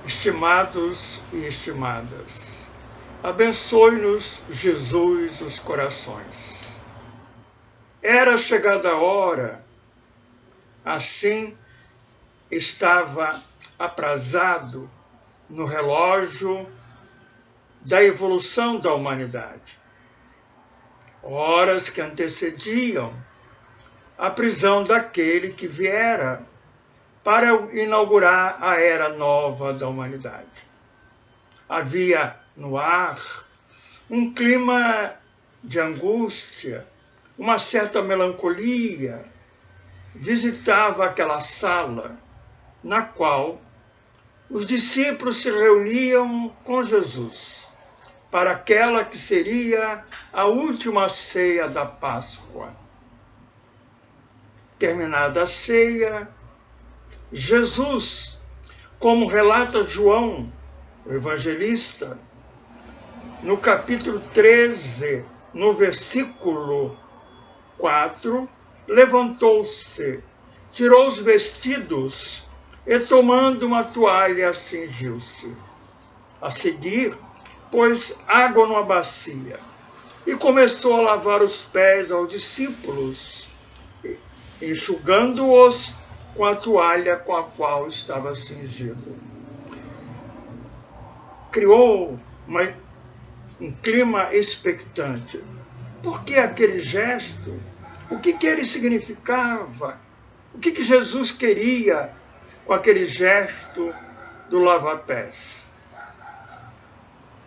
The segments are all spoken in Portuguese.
Estimados e estimadas, abençoe-nos, Jesus, os corações. Era chegada a hora, assim estava aprazado no relógio da evolução da humanidade. Horas que antecediam a prisão daquele que viera para inaugurar a era nova da humanidade. Havia no ar um clima de angústia, uma certa melancolia visitava aquela sala na qual os discípulos se reuniam com Jesus para aquela que seria a última ceia da Páscoa. Terminada a ceia, Jesus, como relata João, o evangelista, no capítulo 13, no versículo 4, levantou-se, tirou os vestidos e, tomando uma toalha, cingiu-se. A seguir, pôs água numa bacia e começou a lavar os pés aos discípulos, enxugando-os com a toalha com a qual estava cingido. Criou um clima expectante. Por que aquele gesto? O que ele significava? O que Jesus queria com aquele gesto do lava-pés?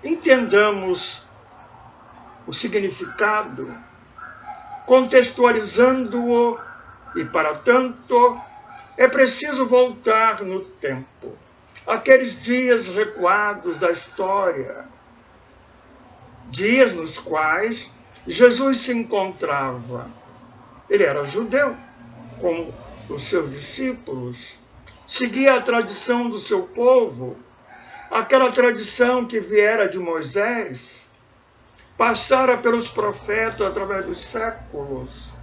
Entendamos o significado, contextualizando-o, e para tanto é preciso voltar no tempo, aqueles dias recuados da história, dias nos quais Jesus se encontrava. Ele era judeu, como os seus discípulos, seguia a tradição do seu povo, aquela tradição que viera de Moisés, passara pelos profetas através dos séculos.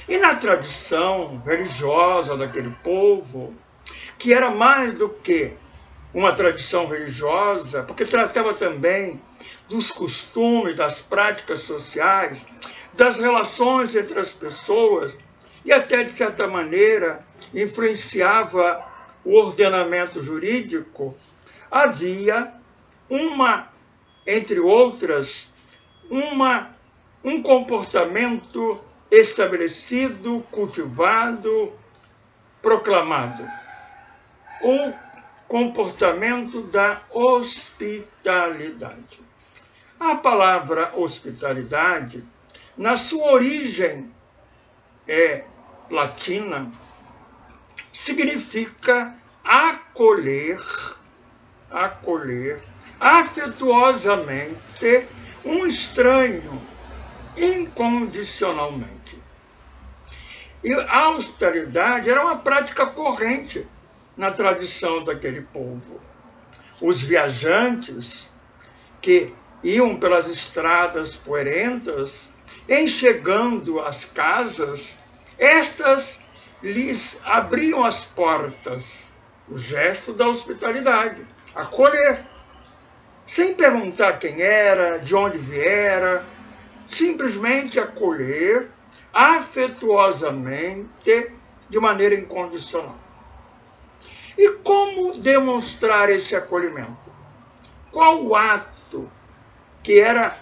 E na tradição religiosa daquele povo, que era mais do que uma tradição religiosa, porque tratava também dos costumes, das práticas sociais, das relações entre as pessoas, e até, de certa maneira, influenciava o ordenamento jurídico, havia entre outras, um comportamento estabelecido, cultivado, proclamado. O comportamento da hospitalidade. A palavra hospitalidade, na sua origem latina, significa acolher afetuosamente um estranho, incondicionalmente. E a hospitalidade era uma prática corrente na tradição daquele povo. Os viajantes que iam pelas estradas poeirentas, em chegando às casas, estas lhes abriam as portas, o gesto da hospitalidade, acolher, sem perguntar quem era, de onde viera, simplesmente acolher afetuosamente, de maneira incondicional. E como demonstrar esse acolhimento? Qual o ato que era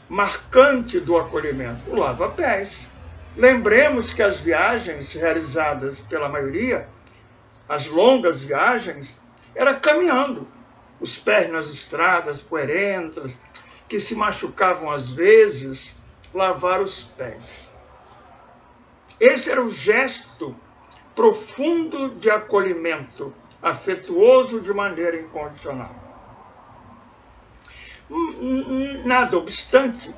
marcante do acolhimento? O lava-pés. Lembremos que as viagens realizadas pela maioria, as longas viagens, era caminhando, os pés nas estradas poeirentas, que se machucavam às vezes, lavar os pés. Esse era o gesto profundo de acolhimento, afetuoso de maneira incondicional. Nada obstante,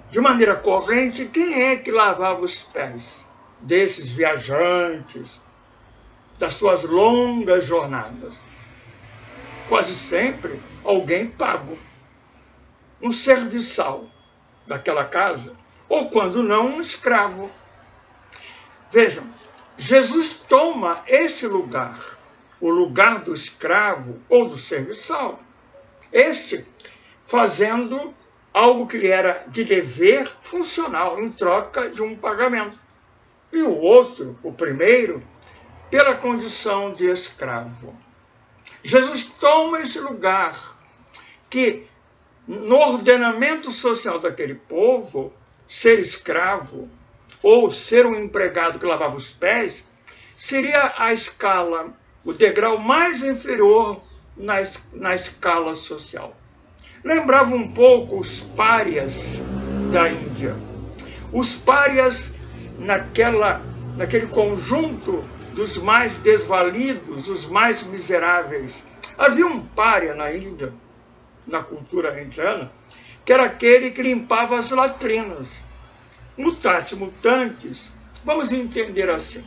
de maneira corrente, quem é que lavava os pés desses viajantes, das suas longas jornadas? Quase sempre alguém pago, um serviçal daquela casa, ou quando não, um escravo. Vejam, Jesus toma esse lugar o lugar do escravo ou do serviçal. Este fazendo algo que lhe era de dever funcional, em troca de um pagamento. E o outro, o primeiro, pela condição de escravo. Jesus toma esse lugar que, no ordenamento social daquele povo, ser escravo ou ser um empregado que lavava os pés seria a escala, o degrau mais inferior na escala social. Lembrava um pouco os párias da Índia. Os párias naquele conjunto dos mais desvalidos, os mais miseráveis. Havia um pária na Índia, na cultura indiana, que era aquele que limpava as latrinas. Mutatis mutandis, vamos entender assim,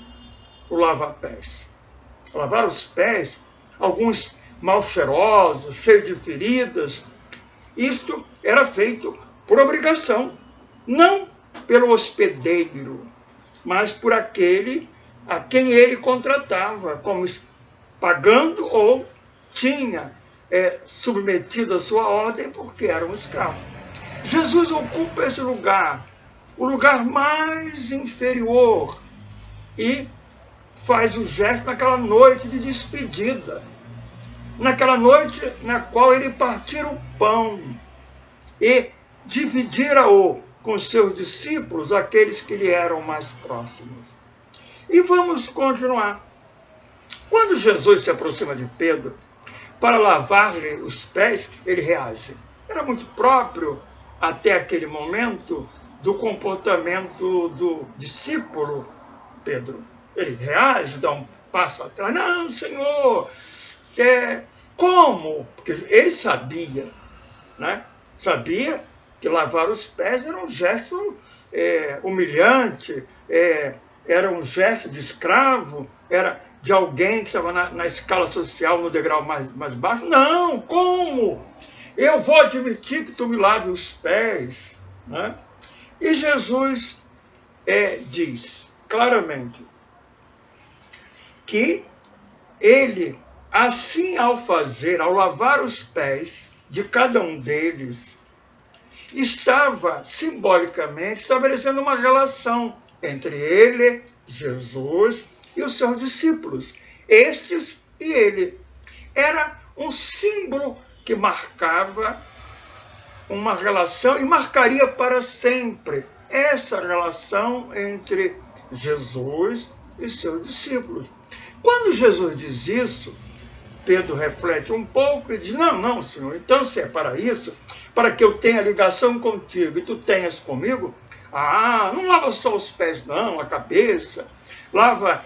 o lava-pés. Lavar os pés, alguns mal cheirosos, cheios de feridas, isto era feito por obrigação, não pelo hospedeiro, mas por aquele a quem ele contratava, como pagando ou tinha submetido a sua ordem porque era um escravo. Jesus ocupa esse lugar, o lugar mais inferior, e faz o gesto naquela noite de despedida, naquela noite na qual ele partira o pão e dividira-o com seus discípulos, aqueles que lhe eram mais próximos. E vamos continuar. Quando Jesus se aproxima de Pedro para lavar-lhe os pés, ele reage. Era muito próprio, até aquele momento, do comportamento do discípulo Pedro. Ele reage, dá um passo atrás. Não, Senhor, como? Porque ele sabia, né? Sabia que lavar os pés era um gesto humilhante, era um gesto de escravo, era de alguém que estava na escala social, no degrau mais baixo. Não, como? Eu vou admitir que tu me laves os pés, né? E Jesus diz claramente que ele, assim ao lavar os pés de cada um deles, estava simbolicamente estabelecendo uma relação entre ele, Jesus, e os seus discípulos, estes e ele. Era um símbolo que marcava uma relação e marcaria para sempre essa relação entre Jesus e seus discípulos. Quando Jesus diz isso, Pedro reflete um pouco e diz, não, Senhor, então se é para isso, para que eu tenha ligação contigo e tu tenhas comigo, não lava só os pés não, a cabeça, lava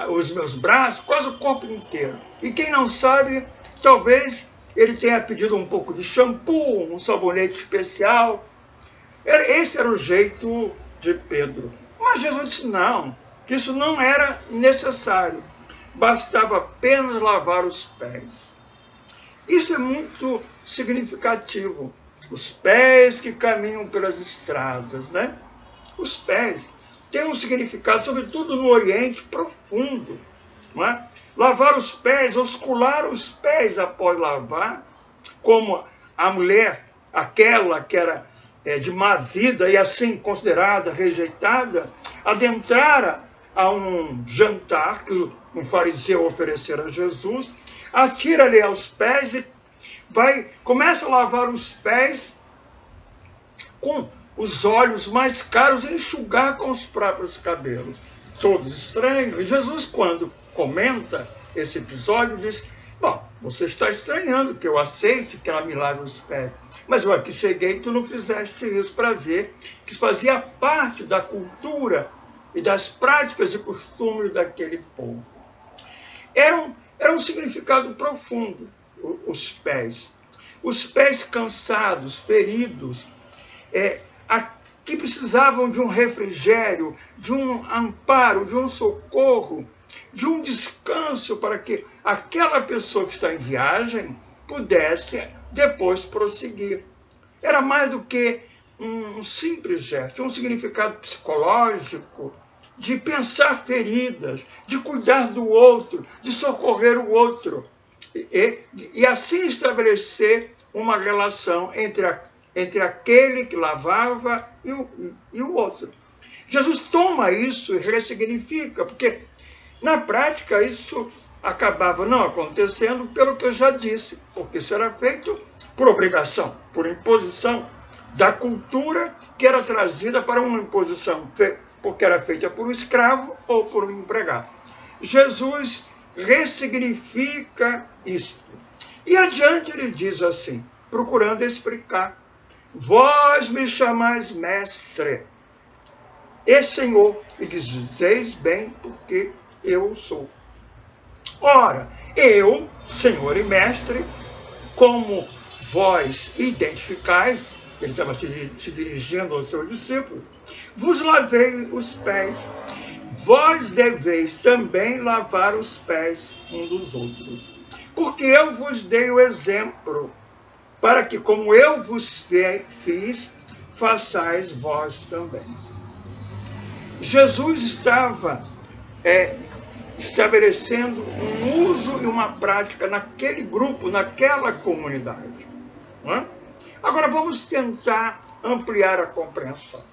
os meus braços, quase o corpo inteiro. E quem não sabe, talvez ele tenha pedido um pouco de shampoo, um sabonete especial. Esse era o jeito de Pedro. Mas Jesus disse não, que isso não era necessário. Bastava apenas lavar os pés. Isso é muito significativo. Os pés que caminham pelas estradas, né? Os pés têm um significado, sobretudo no Oriente, profundo. Não é? Lavar os pés, oscular os pés após lavar, como a mulher, aquela que era de má vida e assim considerada rejeitada, adentrara a um jantar que um fariseu oferecera a Jesus, atira-lhe aos pés e começa a lavar os pés com os óleos mais caros e enxugar com os próprios cabelos. Todos estranham. E Jesus, quando comenta esse episódio, diz, bom, você está estranhando que eu aceite que ela me lave os pés, mas eu aqui cheguei e tu não fizeste isso, para ver que fazia parte da cultura e das práticas e costumes daquele povo. Era um significado profundo, os pés. Os pés cansados, feridos, que precisavam de um refrigério, de um amparo, de um socorro, de um descanso para que aquela pessoa que está em viagem pudesse depois prosseguir. Era mais do que um simples gesto, um significado psicológico de pensar feridas, de cuidar do outro, de socorrer o outro. E assim estabelecer uma relação entre aquele que lavava e o outro. Jesus toma isso e ressignifica, porque na prática isso acabava não acontecendo pelo que eu já disse, porque isso era feito por obrigação, por imposição da cultura que era trazida para uma imposição, porque era feita por um escravo ou por um empregado. Jesus ressignifica isto. E adiante ele diz assim, procurando explicar: vós me chamais mestre e senhor, e dizeis bem porque eu sou. Ora, eu, senhor e mestre, como vós identificais, ele estava se dirigindo aos seus discípulos, vos lavei os pés, vós deveis também lavar os pés um dos outros. Porque eu vos dei o exemplo, para que, como eu vos fiz, façais vós também. Jesus estava estabelecendo um uso e uma prática naquele grupo, naquela comunidade. Não é? Agora vamos tentar ampliar a compreensão.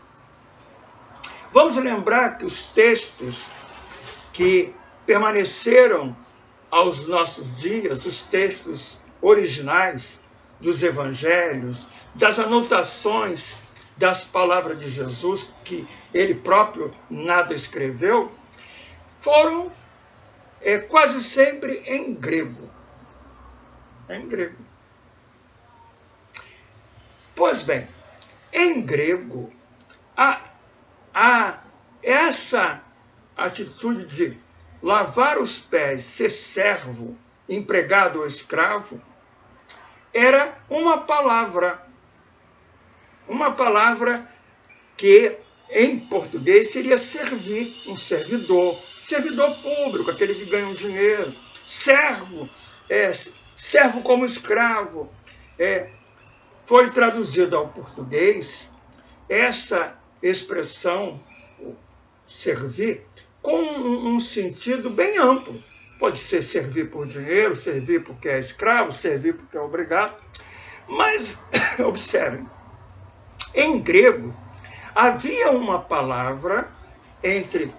Vamos lembrar que os textos que permaneceram aos nossos dias, os textos originais dos evangelhos, das anotações das palavras de Jesus, que ele próprio nada escreveu, foram quase sempre em grego. Em grego. Pois bem, em grego, essa atitude de lavar os pés, ser servo, empregado ou escravo, era uma palavra que em português seria servir, um servidor público, aquele que ganha um dinheiro, servo como escravo. Foi traduzida ao português essa expressão, servir, com um sentido bem amplo. Pode ser servir por dinheiro, servir porque é escravo, servir porque é obrigado. Mas, observem, em grego, havia uma palavra entre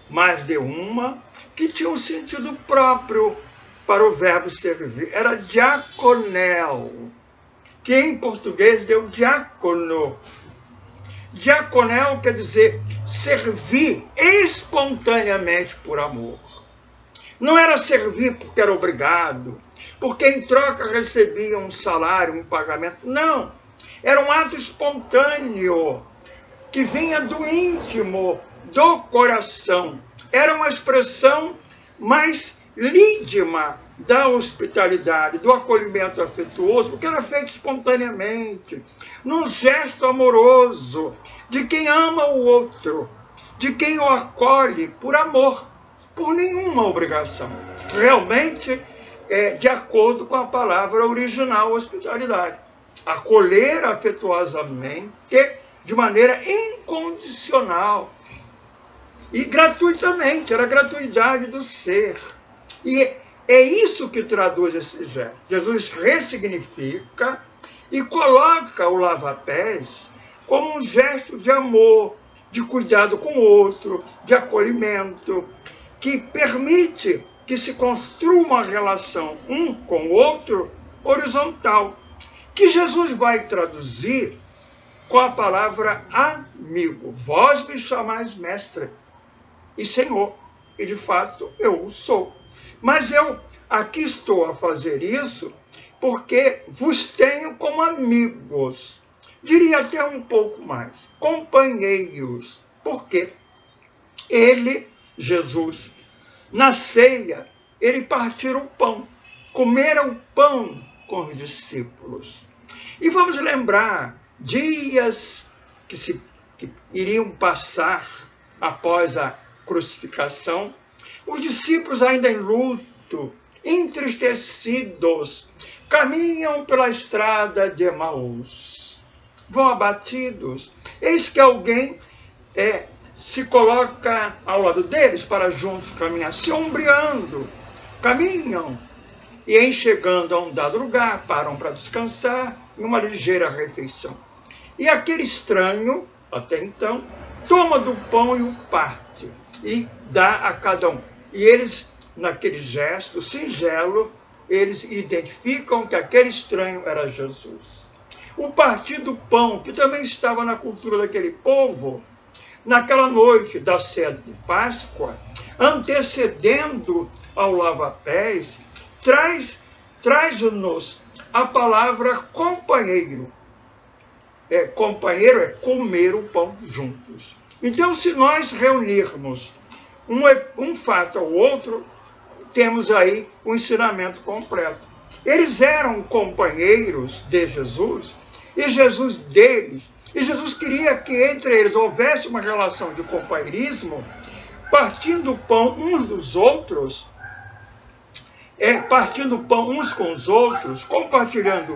mais de uma que tinha um sentido próprio para o verbo servir. Era diaconel, que em português deu diácono. Diaconel quer dizer servir espontaneamente por amor. Não era servir porque era obrigado, porque em troca recebia um salário, um pagamento. Não, era um ato espontâneo, que vinha do íntimo, do coração. Era uma expressão mais lídima da hospitalidade, do acolhimento afetuoso, porque era feito espontaneamente, num gesto amoroso, de quem ama o outro, de quem o acolhe por amor, por nenhuma obrigação. Realmente, de acordo com a palavra original, hospitalidade. Acolher afetuosamente, de maneira incondicional e gratuitamente, era a gratuidade do ser. E é isso que traduz esse gesto. Jesus ressignifica e coloca o lava-pés como um gesto de amor, de cuidado com o outro, de acolhimento, que permite que se construa uma relação um com o outro horizontal, que Jesus vai traduzir com a palavra amigo. Vós me chamais mestre e senhor, e de fato eu o sou. Mas eu aqui estou a fazer isso porque vos tenho como amigos. Diria até um pouco mais, companheiros. Porque ele, Jesus, na ceia, ele partira o pão, comera o pão com os discípulos. E vamos lembrar dias que iriam passar após a crucificação, os discípulos ainda em luto, entristecidos, caminham pela estrada de Emaús, vão abatidos. Eis que alguém se coloca ao lado deles para juntos caminhar, se ombreando, caminham, e em chegando a um dado lugar, param para descansar em uma ligeira refeição. E aquele estranho, até então, toma do pão e o parte, e dá a cada um. E eles, naquele gesto singelo, eles identificam que aquele estranho era Jesus. O partir do pão, que também estava na cultura daquele povo, naquela noite da ceia de Páscoa, antecedendo ao lava-pés, traz-nos a palavra companheiro. Companheiro é comer o pão juntos. Então, se nós reunirmos um fato ao outro, temos aí o ensinamento completo. Eles eram companheiros de Jesus, e Jesus deles, e Jesus queria que entre eles houvesse uma relação de companheirismo, partindo o pão uns dos outros, partindo o pão uns com os outros, compartilhando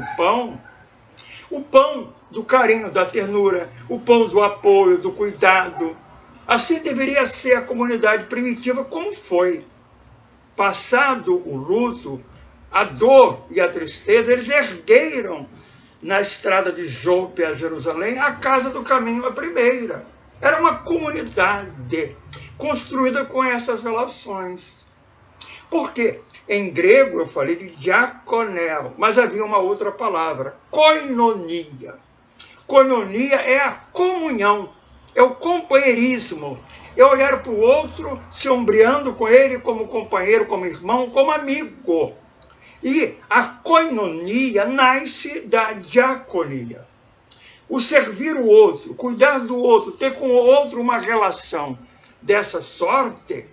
o pão do carinho, da ternura, o pão do apoio, do cuidado. Assim deveria ser a comunidade primitiva, como foi. Passado o luto, a dor e a tristeza, eles ergueram na estrada de Jope a Jerusalém a casa do caminho, a primeira. Era uma comunidade construída com essas relações. Porque em grego eu falei de diaconel, mas havia uma outra palavra, koinonia. Koinonia é a comunhão, é o companheirismo. É olhar para o outro, se ombreando com ele como companheiro, como irmão, como amigo. E a koinonia nasce da diaconia. O servir o outro, cuidar do outro, ter com o outro uma relação dessa sorte,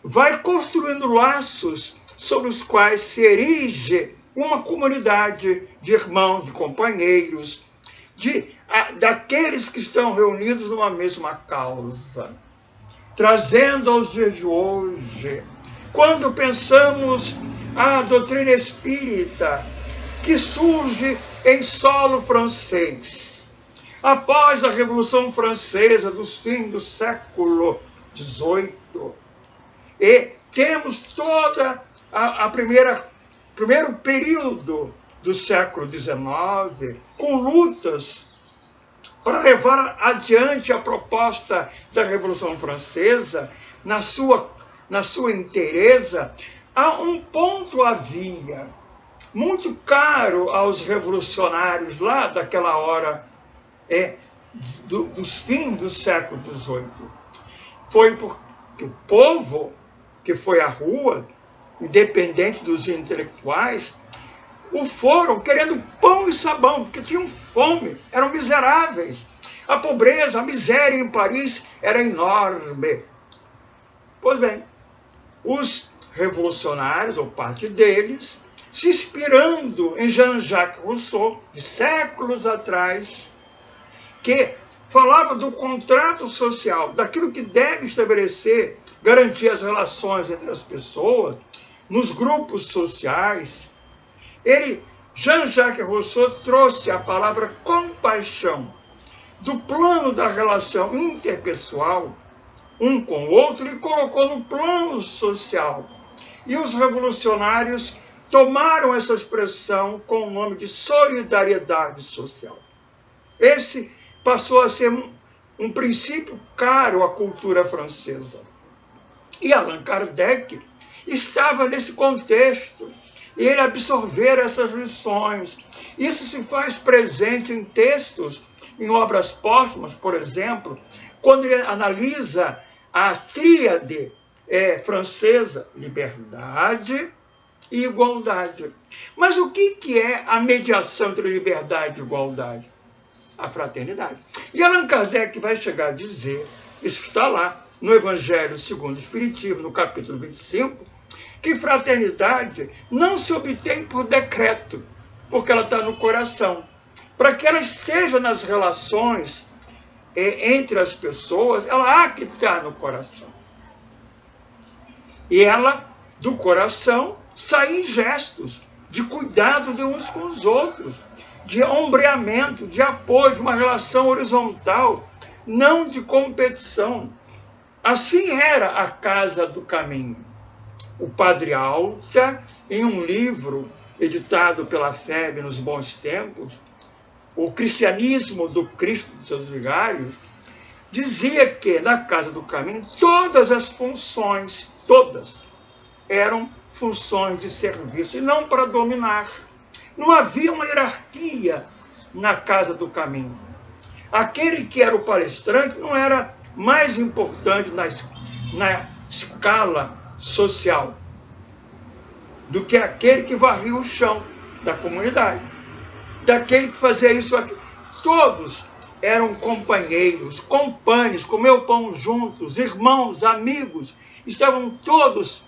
vai construindo laços sobre os quais se erige uma comunidade de irmãos, de companheiros, daqueles que estão reunidos numa mesma causa. Trazendo aos dias de hoje, quando pensamos a doutrina espírita, que surge em solo francês, após a Revolução Francesa dos fins do século XVIII, e temos toda primeiro período do século XIX, com lutas para levar adiante a proposta da Revolução Francesa, na sua inteireza. Há um ponto havia, muito caro aos revolucionários lá daquela hora, dos fins do século XVIII. Foi porque o povo que foi à rua, independente dos intelectuais, foram querendo pão e sabão, porque tinham fome, eram miseráveis. A pobreza, a miséria em Paris era enorme. Pois bem, os revolucionários, ou parte deles, se inspirando em Jean-Jacques Rousseau, de séculos atrás, que falava do contrato social, daquilo que deve estabelecer, garantir as relações entre as pessoas, nos grupos sociais. Jean-Jacques Rousseau trouxe a palavra compaixão do plano da relação interpessoal, um com o outro, e colocou no plano social. E os revolucionários tomaram essa expressão com o nome de solidariedade social. Esse passou a ser um princípio caro à cultura francesa. E Allan Kardec estava nesse contexto, e ele absorvera essas lições. Isso se faz presente em textos, em obras póstumas, por exemplo, quando ele analisa a tríade francesa, liberdade e igualdade. Mas o que é a mediação entre liberdade e igualdade? A fraternidade. E Allan Kardec vai chegar a dizer, isso está lá no Evangelho segundo o Espiritismo, no capítulo 25, que fraternidade não se obtém por decreto, porque ela está no coração. Para que ela esteja nas relações entre as pessoas, ela há que estar no coração. E ela, do coração, sai em gestos de cuidado de uns com os outros, de ombreamento, de apoio, de uma relação horizontal, não de competição. Assim era a Casa do Caminho. O Padre Alta, em um livro editado pela FEB nos bons tempos, O Cristianismo do Cristo de seus Vigários, dizia que na Casa do Caminho todas as funções, todas, eram funções de serviço e não para dominar. Não havia uma hierarquia na Casa do Caminho. Aquele que era o palestrante não era mais importante na escala social do que aquele que varria o chão da comunidade, daquele que fazia isso aqui. Todos eram companheiros, companheiros, comeu pão juntos, irmãos, amigos, estavam todos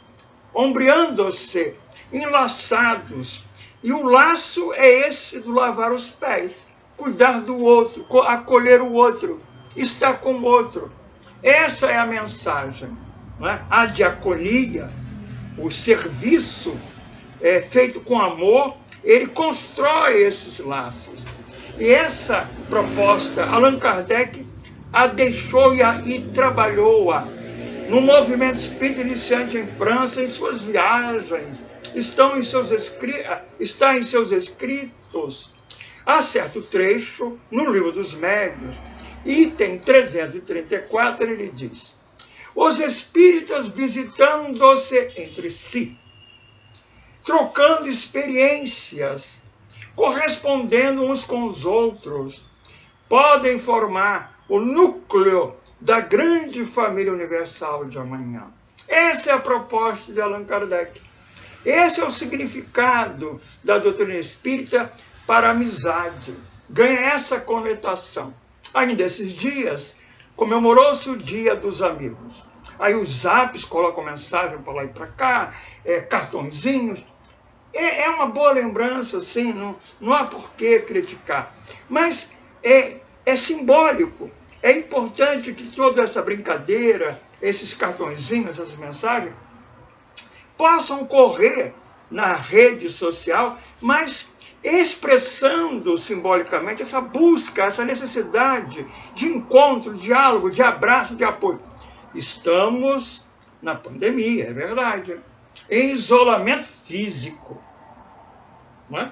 ombreando-se, enlaçados. E o laço é esse do lavar os pés, cuidar do outro, acolher o outro, estar com o outro. Essa é a mensagem. Não é? A diaconia, o serviço feito com amor, ele constrói esses laços. E essa proposta, Allan Kardec a deixou e trabalhou-a no movimento espírita iniciante em França, em suas viagens, está em seus escritos. Há certo trecho no Livro dos Médiuns, item 334, ele diz: os espíritas visitando-se entre si, trocando experiências, correspondendo uns com os outros, podem formar o núcleo da grande família universal de amanhã. Essa é a proposta de Allan Kardec. Esse é o significado da doutrina espírita para a amizade. Ganha essa conotação. Ainda esses dias, comemorou-se o Dia dos Amigos. Aí os zaps colocam mensagem para lá e para cá, cartõezinhos. É uma boa lembrança, sim, não há por que criticar. Mas é simbólico. É importante que toda essa brincadeira, esses cartõezinhos, essas mensagens, possam correr na rede social, mas expressando simbolicamente essa busca, essa necessidade de encontro, diálogo, de abraço, de apoio. Estamos na pandemia, é verdade, em isolamento físico.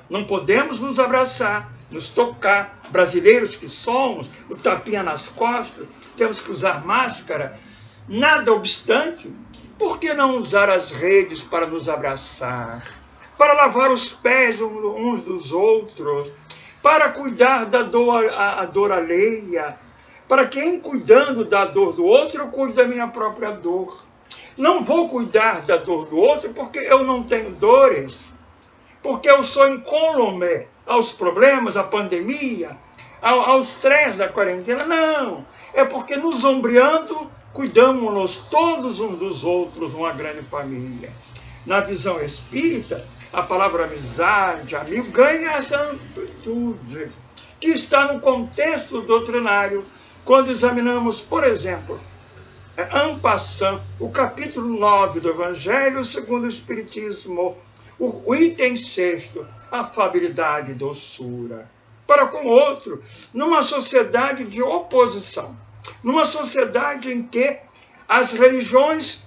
Não podemos nos abraçar, nos tocar. Brasileiros que somos, o tapinha nas costas, temos que usar máscara. Nada obstante, por que não usar as redes para nos abraçar? Para lavar os pés uns dos outros? Para cuidar da dor, a dor alheia? Para que, em cuidando da dor do outro, eu cuido da minha própria dor. Não vou cuidar da dor do outro porque eu não tenho dores, porque eu sou incólume aos problemas, à pandemia, ao estresse da quarentena. Não, é porque nos ombreando, cuidamos-nos todos uns dos outros, uma grande família. Na visão espírita, a palavra amizade, amigo, ganha essa amplitude, que está no contexto doutrinário, quando examinamos, por exemplo, en passant, o capítulo 9 do Evangelho segundo o Espiritismo, o item 6º, afabilidade e doçura. Para com o outro, numa sociedade de oposição, numa sociedade em que as religiões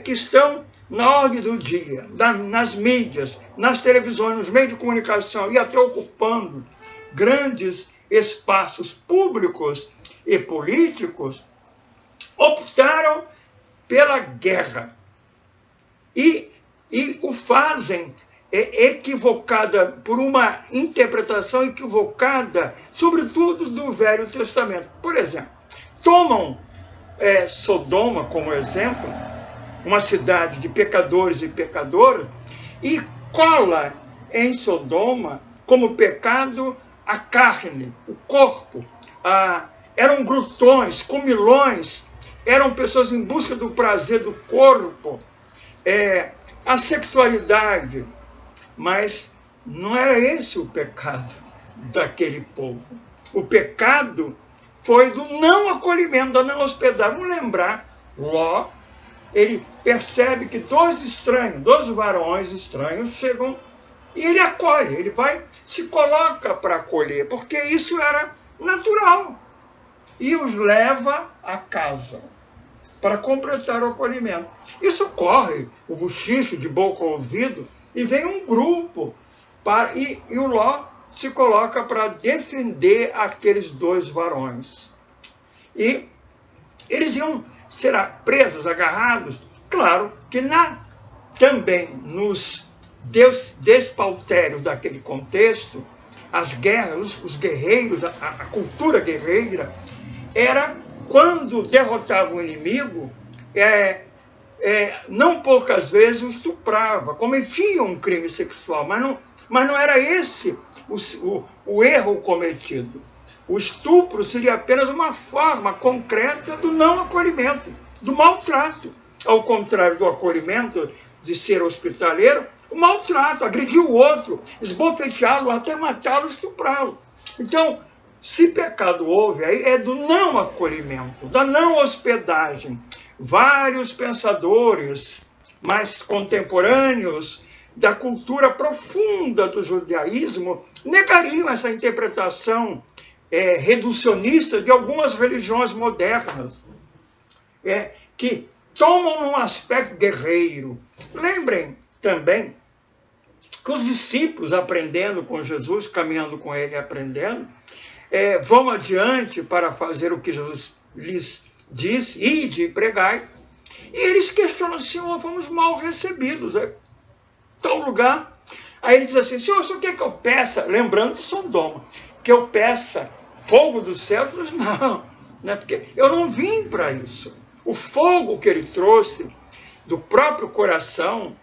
que estão na ordem do dia, nas mídias, nas televisões, nos meios de comunicação e até ocupando grandes espaços públicos e políticos, optaram pela guerra e o fazem equivocada, por uma interpretação equivocada, sobretudo do Velho Testamento. Por exemplo, tomam Sodoma como exemplo, uma cidade de pecadores e pecadoras, e cola em Sodoma como pecado a carne, o corpo. Eram glutões, comilões, eram pessoas em busca do prazer do corpo, a sexualidade. Mas não era esse o pecado daquele povo. O pecado foi do não acolhimento, da não hospedagem. Vamos lembrar, Ló, ele percebe que dois varões estranhos chegam e ele acolhe, ele vai, se coloca para acolher, porque isso era natural. e os leva a casa para completar o acolhimento. Isso corre, o bochicho de boca ao ouvido, e vem um grupo, e o Ló se coloca para defender aqueles dois varões. E eles iam ser presos, agarrados, claro que também nos despautérios daquele contexto, as guerras, os guerreiros, a cultura guerreira, era quando derrotava o inimigo, não poucas vezes o estuprava, cometia um crime sexual, mas não era esse o erro cometido. O estupro seria apenas uma forma concreta do não acolhimento, do maltrato. Ao contrário do acolhimento, de ser hospitaleiro, o maltrato, agredir o outro, esbofeteá-lo, até matá-lo, estuprá-lo. Então, se pecado houve, aí é do não acolhimento, da não hospedagem. Vários pensadores mais contemporâneos da cultura profunda do judaísmo negariam essa interpretação reducionista de algumas religiões modernas, que tomam um aspecto guerreiro. Lembrem também que os discípulos, aprendendo com Jesus, caminhando com ele e aprendendo, vão adiante para fazer o que Jesus lhes disse, ide e pregai, e eles questionam: Senhor, fomos mal recebidos em tal lugar. Aí ele diz assim: Senhor, o senhor quer que eu peça, lembrando de Sodoma, que eu peça fogo do céu? Ele diz: não, porque eu não vim para isso. O fogo que ele trouxe do próprio coração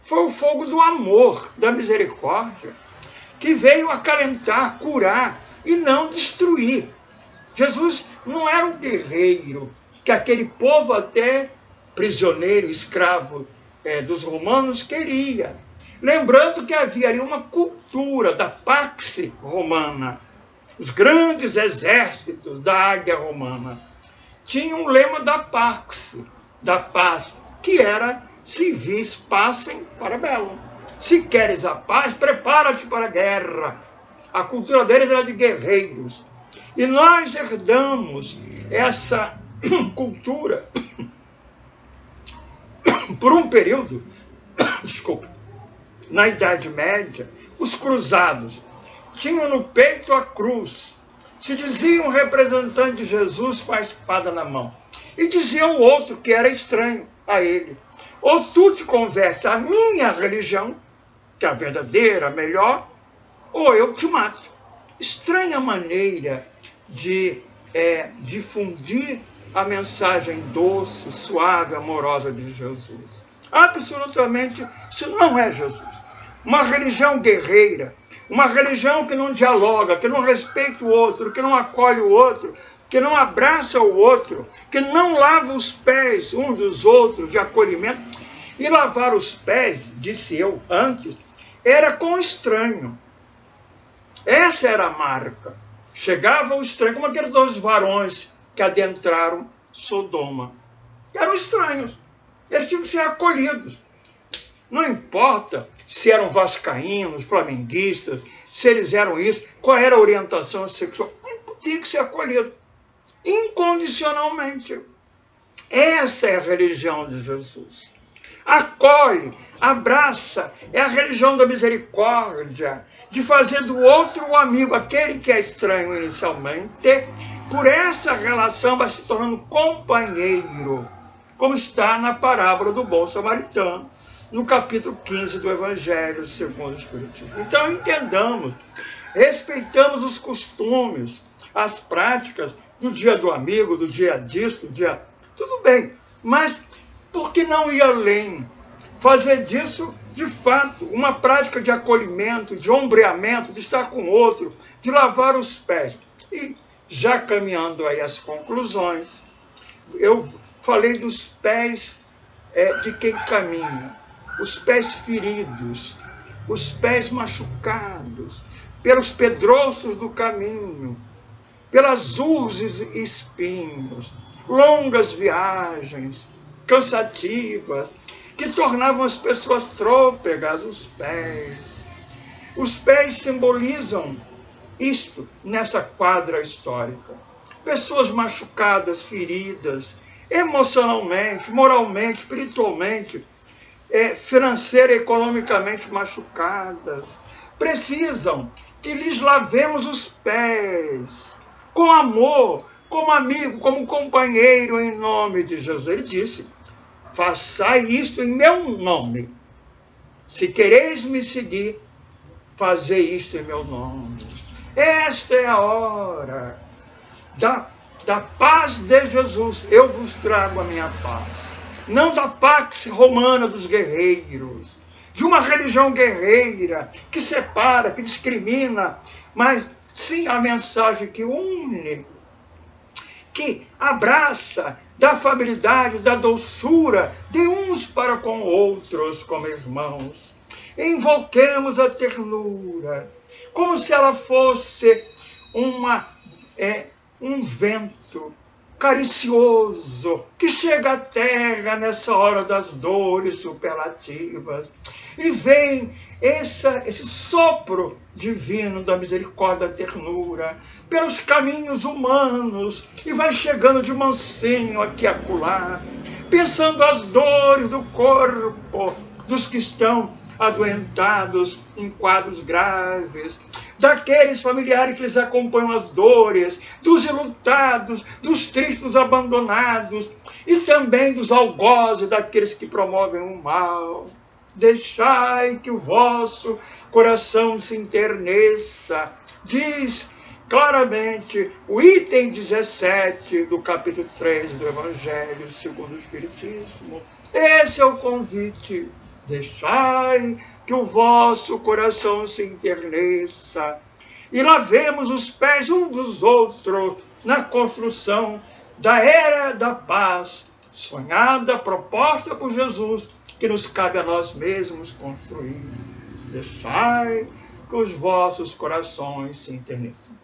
foi o fogo do amor, da misericórdia, que veio acalentar, curar e não destruir. Jesus não era um guerreiro que aquele povo, até prisioneiro, escravo dos romanos, queria. Lembrando que havia ali uma cultura da pax romana. Os grandes exércitos da águia romana tinham um lema da pax, da paz, que era: civis passem para bellum. Se queres a paz, prepara-te para a guerra. A cultura deles era de guerreiros. E nós herdamos essa cultura por um período, desculpa, na Idade Média. Os cruzados tinham no peito a cruz, se diziam representante de Jesus com a espada na mão, e diziam o outro que era estranho a ele: ou tu te convertes à minha religião, que é a verdadeira, a melhor, ou eu te mato. Estranha maneira de difundir a mensagem doce, suave, amorosa de Jesus. Absolutamente, isso não é Jesus. Uma religião guerreira, uma religião que não dialoga, que não respeita o outro, que não acolhe o outro, que não abraça o outro, que não lava os pés uns dos outros de acolhimento. E lavar os pés, disse eu antes, era com o estranho. Essa era a marca. Chegava o estranho, como aqueles dois varões que adentraram Sodoma. Eram estranhos. Eles tinham que ser acolhidos. Não importa se eram vascaínos, flamenguistas, se eles eram isso, qual era a orientação sexual. Tinha que ser acolhido. Incondicionalmente. Essa é a religião de Jesus. Acolhe, abraça, é a religião da misericórdia, de fazer do outro o amigo, aquele que é estranho inicialmente, por essa relação vai se tornando companheiro, como está na parábola do bom samaritano, no capítulo 15 do Evangelho segundo o Espiritismo. Então entendamos, respeitamos os costumes, as práticas do dia do amigo, do dia disso, do dia... Tudo bem, mas por que não ir além? Fazer disso, de fato, uma prática de acolhimento, de ombreamento, de estar com o outro, de lavar os pés. E já caminhando aí às conclusões, eu falei dos pés de quem caminha, os pés feridos, os pés machucados, pelos pedrouços do caminho, pelas urzes e espinhos, longas viagens, cansativas, que tornavam as pessoas trôpegas, os pés. Os pés simbolizam isto nessa quadra histórica. pessoas machucadas, feridas, emocionalmente, moralmente, espiritualmente, financeira e economicamente machucadas, precisam que lhes lavemos os pés, com amor, como amigo, como companheiro, em nome de Jesus. Ele disse, façai isto em meu nome. Se quereis me seguir, fazei isto em meu nome. Esta é a hora da paz de Jesus. Eu vos trago a minha paz. Não da pax romana dos guerreiros, de uma religião guerreira, que separa, que discrimina, mas sim a mensagem que une, que abraça, da afabilidade, da doçura de uns para com outros, como irmãos. Invoquemos a ternura, como se ela fosse um vento caricioso que chega à terra nessa hora das dores superlativas. E vem esse sopro divino da misericórdia, da ternura, pelos caminhos humanos, e vai chegando de mansinho aqui e acolá, pensando as dores do corpo dos que estão adoentados em quadros graves, daqueles familiares que lhes acompanham as dores, dos enlutados, dos tristes, dos abandonados, e também dos algozes, daqueles que promovem o mal. Deixai que o vosso coração se enterneça, diz claramente o item 17 do capítulo 3 do Evangelho segundo o Espiritismo. Esse é o convite. Deixai que o vosso coração se enterneça e lavemos os pés uns dos outros na construção da era da paz, sonhada, proposta por Jesus, que nos cabe a nós mesmos construir. Deixai que os vossos corações se enterneçam.